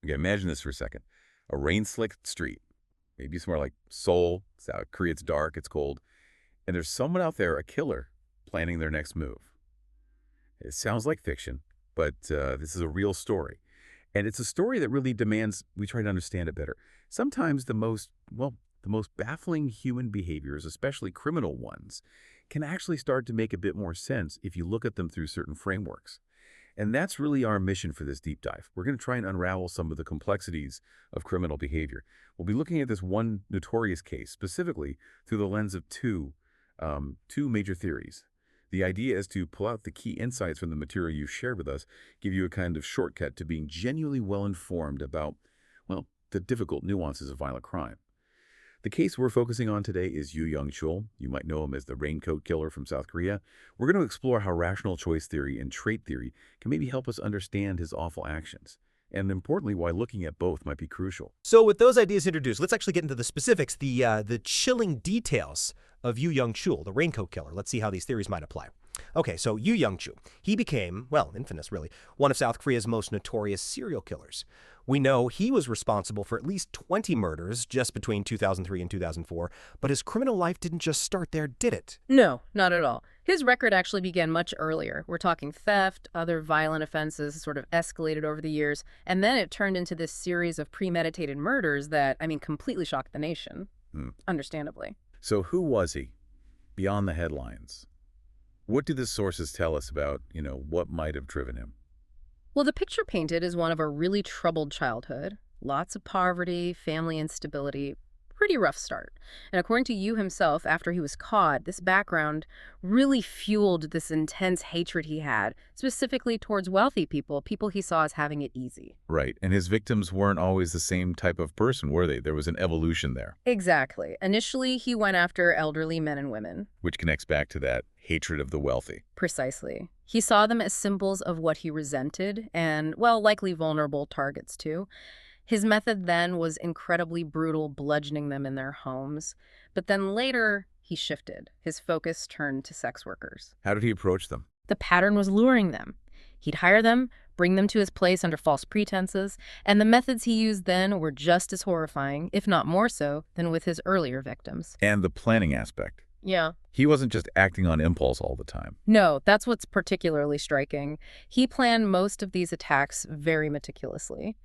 Okay, imagine this for a second. A rain-slicked street, maybe somewhere like Seoul, South Korea, it's dark, it's cold, and there's someone out there, a killer, planning their next move. It sounds like fiction, but this is a real story. And it's a story that really demands we try to understand it better. Sometimes the most baffling human behaviors, especially criminal ones, can actually start to make a bit more sense if you look at them through certain frameworks. And that's really our mission for this deep dive. We're going to try and unravel some of the complexities of criminal behavior. We'll be looking at this one notorious case, specifically through the lens of two major theories. The idea is to pull out the key insights from the material you've shared with us, give you a kind of shortcut to being genuinely well-informed about, well, the difficult nuances of violent crime. The case we're focusing on today is Yoo Young-Chul. You might know him as the Raincoat Killer from South Korea. We're going to explore how rational choice theory and trait theory can maybe help us understand his awful actions. And importantly, why looking at both might be crucial. So with those ideas introduced, let's actually get into the specifics, the chilling details of Yoo Young-Chul, the Raincoat Killer. Let's see how these theories might apply. Okay, so Yoo Young-Chul, he became, well, infamous really, one of South Korea's most notorious serial killers. We know he was responsible for at least 20 murders just between 2003 and 2004, but his criminal life didn't just start there, did it? No, not at all. His record actually began much earlier. We're talking theft, other violent offenses sort of escalated over the years, and then it turned into this series of premeditated murders that, completely shocked the nation, understandably. So who was he, beyond the headlines? What do the sources tell us about, what might have driven him? Well, the picture painted is one of a really troubled childhood, lots of poverty, family instability, pretty rough start. And according to Yoo himself, after he was caught, this background really fueled this intense hatred he had, specifically towards wealthy people, people he saw as having it easy. Right, and his victims weren't always the same type of person, were they? There was an evolution there. Exactly. Initially, he went after elderly men and women. Which connects back to that hatred of the wealthy. Precisely. He saw them as symbols of what he resented and, well, likely vulnerable targets too. His method then was incredibly brutal, bludgeoning them in their homes. But then later, he shifted. His focus turned to sex workers. How did he approach them? The pattern was luring them. He'd hire them, bring them to his place under false pretenses, and the methods he used then were just as horrifying, if not more so, than with his earlier victims. And the planning aspect. Yeah. He wasn't just acting on impulse all the time. No, that's what's particularly striking. He planned most of these attacks very meticulously,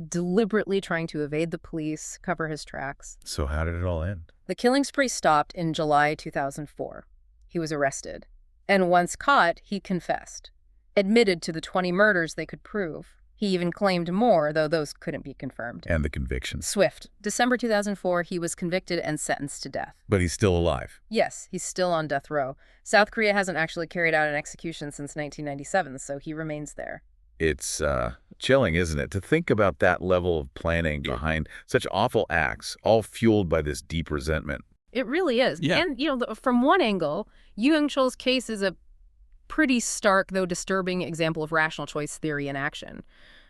deliberately trying to evade the police, cover his tracks. So how did it all end? The killing spree stopped in July 2004. He was arrested. And once caught, he confessed, admitted to the 20 murders they could prove. He even claimed more, though those couldn't be confirmed. And the convictions. Swift. December 2004, he was convicted and sentenced to death. But he's still alive. Yes, he's still on death row. South Korea hasn't actually carried out an execution since 1997, so he remains there. It's chilling, isn't it, to think about that level of planning behind such awful acts, all fueled by this deep resentment. It really is. Yeah. And, from one angle, Yoo Young-Chul's case is a pretty stark, though disturbing, example of rational choice theory in action.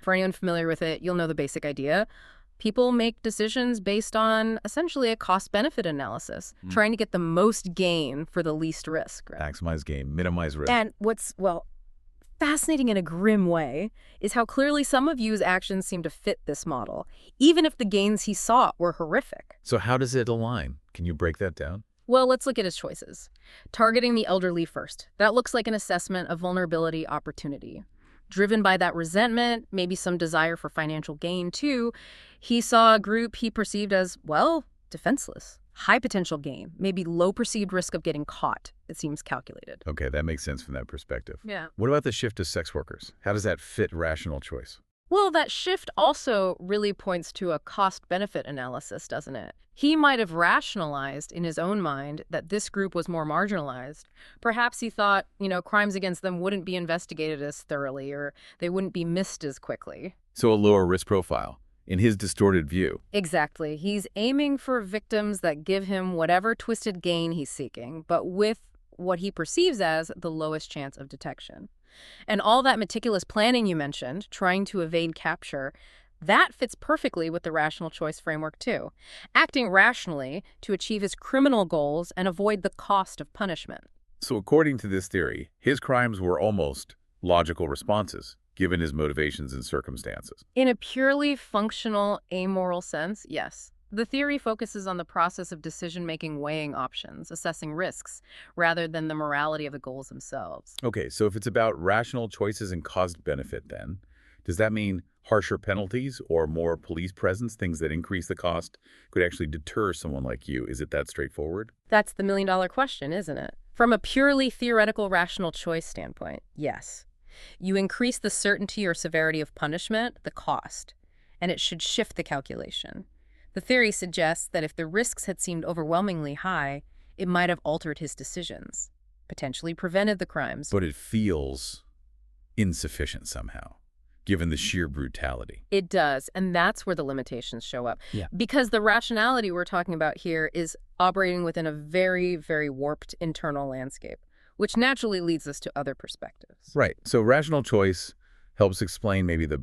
For anyone familiar with it, you'll know the basic idea. People make decisions based on essentially a cost-benefit analysis, trying to get the most gain for the least risk. Right? Maximize gain, minimize risk. And what's, fascinating in a grim way is how clearly some of Yoo's actions seem to fit this model, even if the gains he sought were horrific. So how does it align? Can you break that down? Well, let's look at his choices. Targeting the elderly first. That looks like an assessment of vulnerability opportunity. Driven by that resentment, maybe some desire for financial gain too, he saw a group he perceived as, defenseless. High potential gain, maybe low perceived risk of getting caught. It seems calculated. Okay, that makes sense from that perspective. Yeah. What about the shift to sex workers? How does that fit rational choice? Well, that shift also really points to a cost-benefit analysis, doesn't it? He might have rationalized in his own mind that this group was more marginalized. Perhaps he thought, crimes against them wouldn't be investigated as thoroughly or they wouldn't be missed as quickly. So a lower risk profile, in his distorted view. Exactly. He's aiming for victims that give him whatever twisted gain he's seeking, but with what he perceives as the lowest chance of detection. And all that meticulous planning you mentioned, trying to evade capture, that fits perfectly with the rational choice framework too. Acting rationally to achieve his criminal goals and avoid the cost of punishment. So according to this theory, his crimes were almost logical responses. given his motivations and circumstances. In a purely functional, amoral sense, yes. The theory focuses on the process of decision-making, weighing options, assessing risks, rather than the morality of the goals themselves. Okay, so if it's about rational choices and cost-benefit then, does that mean harsher penalties or more police presence, things that increase the cost, could actually deter someone like you? Is it that straightforward? That's the million-dollar question, isn't it? From a purely theoretical rational choice standpoint, yes. You increase the certainty or severity of punishment, the cost, and it should shift the calculation. The theory suggests that if the risks had seemed overwhelmingly high, it might have altered his decisions, potentially prevented the crimes. But it feels insufficient somehow, given the sheer brutality. It does, and that's where the limitations show up. Yeah. Because the rationality we're talking about here is operating within a very, very warped internal landscape, which naturally leads us to other perspectives. Right. So rational choice helps explain maybe the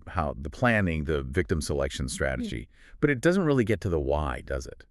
planning, the victim selection strategy, but it doesn't really get to the why, does it?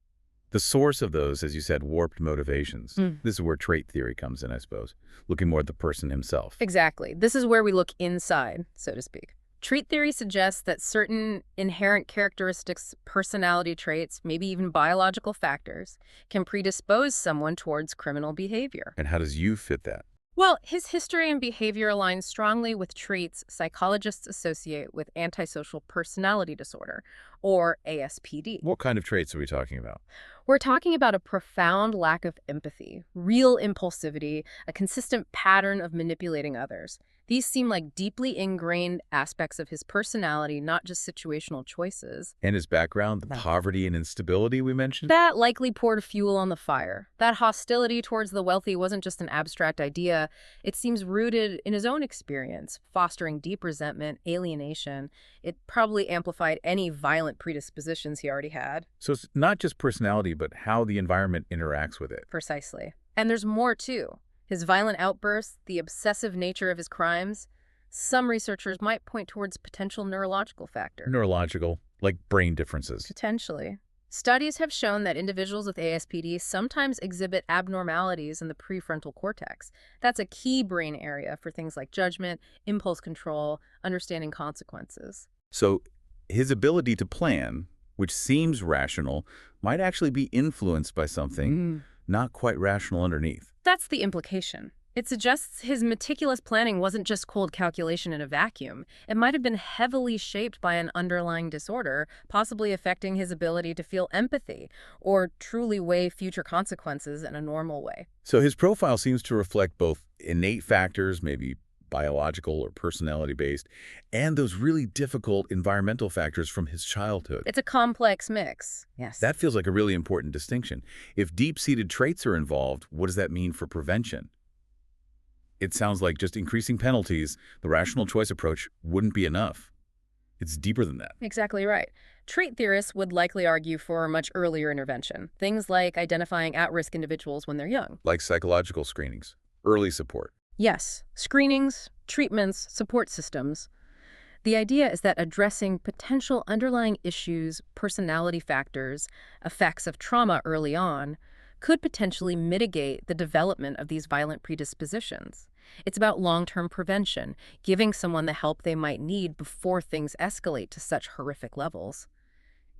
The source of those, as you said, warped motivations. This is where trait theory comes in, I suppose, looking more at the person himself. Exactly. This is where we look inside, so to speak. Trait theory suggests that certain inherent characteristics, personality traits, maybe even biological factors, can predispose someone towards criminal behavior. And how does you fit that? Well, his history and behavior align strongly with traits psychologists associate with antisocial personality disorder, or ASPD. What kind of traits are we talking about? We're talking about a profound lack of empathy, real impulsivity, a consistent pattern of manipulating others. These seem like deeply ingrained aspects of his personality, not just situational choices. And his background, the poverty and instability we mentioned? That likely poured fuel on the fire. That hostility towards the wealthy wasn't just an abstract idea. It seems rooted in his own experience, fostering deep resentment, alienation. It probably amplified any violent predispositions he already had. So it's not just personality, but how the environment interacts with it. Precisely. And there's more, too. His violent outbursts, the obsessive nature of his crimes, some researchers might point towards potential neurological factors. Neurological, like brain differences. Potentially. Studies have shown that individuals with ASPD sometimes exhibit abnormalities in the prefrontal cortex. That's a key brain area for things like judgment, impulse control, understanding consequences. So his ability to plan, which seems rational, might actually be influenced by something not quite rational underneath. That's the implication. It suggests his meticulous planning wasn't just cold calculation in a vacuum. It might have been heavily shaped by an underlying disorder, possibly affecting his ability to feel empathy or truly weigh future consequences in a normal way. So his profile seems to reflect both innate factors, maybe biological or personality-based, and those really difficult environmental factors from his childhood. It's a complex mix. Yes. That feels like a really important distinction. If deep-seated traits are involved, what does that mean for prevention? It sounds like just increasing penalties, the rational choice approach, wouldn't be enough. It's deeper than that. Exactly right. Trait theorists would likely argue for much earlier intervention, things like identifying at-risk individuals when they're young. Like psychological screenings, early support. Yes, screenings, treatments, support systems. The idea is that addressing potential underlying issues, personality factors, effects of trauma early on, could potentially mitigate the development of these violent predispositions. It's about long-term prevention, giving someone the help they might need before things escalate to such horrific levels.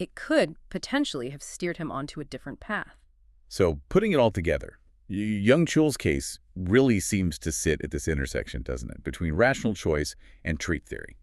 It could potentially have steered him onto a different path. So putting it all together, Young-Chul's case really seems to sit at this intersection, doesn't it, between rational choice and trait theory.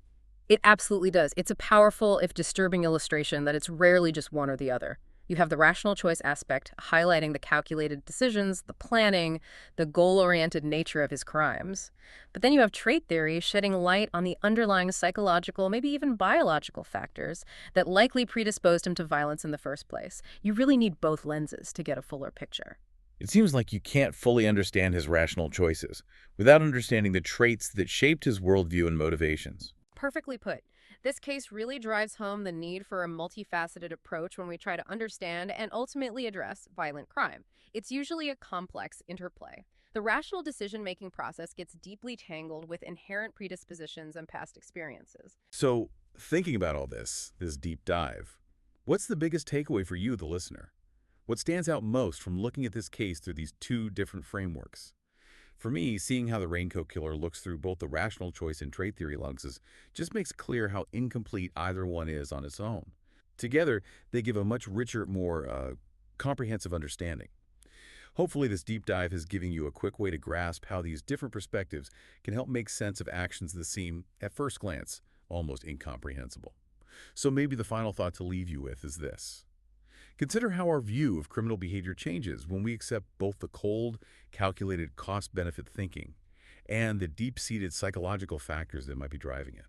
It absolutely does. It's a powerful, if disturbing, illustration that it's rarely just one or the other. You have the rational choice aspect highlighting the calculated decisions, the planning, the goal-oriented nature of his crimes. But then you have trait theory shedding light on the underlying psychological, maybe even biological factors that likely predisposed him to violence in the first place. You really need both lenses to get a fuller picture. It seems like you can't fully understand his rational choices without understanding the traits that shaped his worldview and motivations. Perfectly put. This case really drives home the need for a multifaceted approach when we try to understand and ultimately address violent crime. It's usually a complex interplay. The rational decision-making process gets deeply tangled with inherent predispositions and past experiences. So, thinking about all this deep dive, what's the biggest takeaway for you, the listener? What stands out most from looking at this case through these two different frameworks? For me, seeing how the Raincoat Killer looks through both the rational choice and trait theory lenses just makes clear how incomplete either one is on its own. Together, they give a much richer, more comprehensive understanding. Hopefully, this deep dive has given you a quick way to grasp how these different perspectives can help make sense of actions that seem, at first glance, almost incomprehensible. So maybe the final thought to leave you with is this. Consider how our view of criminal behavior changes when we accept both the cold, calculated cost-benefit thinking and the deep-seated psychological factors that might be driving it.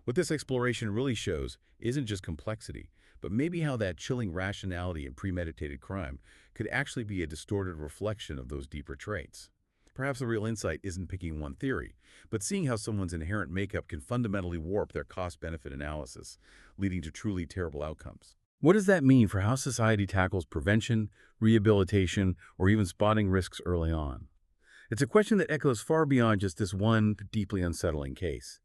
What this exploration really shows isn't just complexity, but maybe how that chilling rationality in premeditated crime could actually be a distorted reflection of those deeper traits. Perhaps the real insight isn't picking one theory, but seeing how someone's inherent makeup can fundamentally warp their cost-benefit analysis, leading to truly terrible outcomes. What does that mean for how society tackles prevention, rehabilitation, or even spotting risks early on? It's a question that echoes far beyond just this one deeply unsettling case.